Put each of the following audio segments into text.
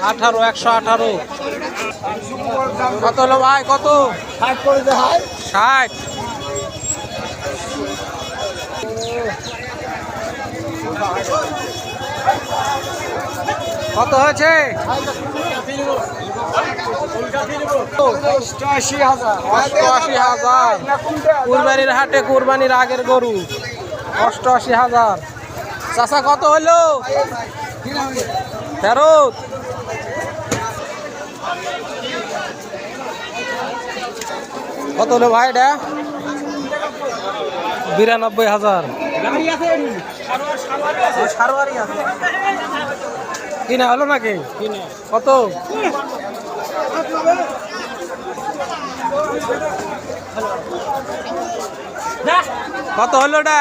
18 118 কত হলো ভাই কত 60 করে দে ভাই 60 কত হয়েছে 88,000 কুরবানির হাটে কুরবানির আগের গরু 88,000 চাচা কত হলো ফেরত কত হলো ভাই এটা 92,000 কিনা হলো নাকি কত কত হলো এটা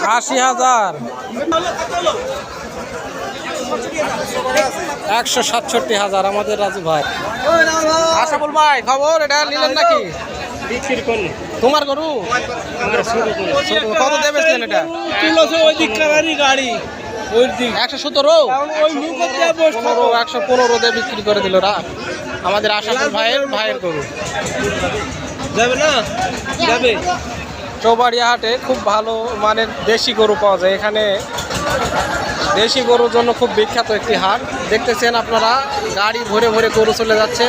80,000 167,000 আমাদের রাজু ভাই আশাফুল ভাই খবর এটা নিলেন নাকি বিক্রি করলে তোমার গরু কত দেবেছিলেন এটা ওই দিককারই গাড়ি ওই দিক 117 ওই মুখ দিয়ে বস 115 দিয়ে বিক্রি করে দিল আমাদের আশাফুল ভাইয়ের গরু যাবে না যাবে চৌবাড়িয়া হাটে খুব ভালো মানের দেশি গরু পাওয়া যায় এখানে দেশি গরুর জন্য খুব বিখ্যাত একটি হাট দেখতেছেন আপনারা গাড়ি ভরে ভরে গরু চলে যাচ্ছে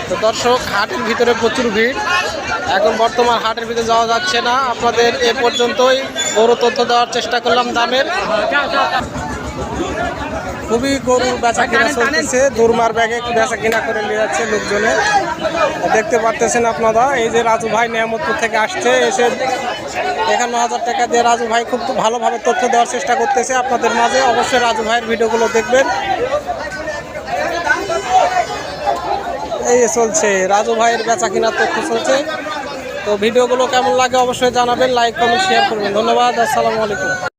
তো দর্শক হাটের ভিতরে প্রচুর ভিড় এখন বর্তমান হাটের ভিতরে যাওয়া যাচ্ছে না আপনাদের এ পর্যন্তই গরু তথ্য দেওয়ার চেষ্টা করলাম দামের খুবই গরুর বেচা কিনা চলতেছে দুর্মার ব্যাগে বেচা কিনা করে নিয়ে যাচ্ছে লোকজনে দেখতে পারতেছেন আপনারা এই যে রাজু ভাই নিয়ামতপুর থেকে আসছে এসে 51,000 টাকা দিয়ে রাজু ভাই খুব ভালোভাবে তথ্য দেওয়ার চেষ্টা করতেছে আপনাদের মাঝে অবশ্যই রাজু ভাইয়ের ভিডিওগুলো দেখবেন এই চলছে রাজু ভাইয়ের বেচা কিনার তথ্য চলছে তো ভিডিওগুলো কেমন লাগে অবশ্যই জানাবেন লাইক কমেন্ট শেয়ার করবেন ধন্যবাদ আসসালামু আলাইকুম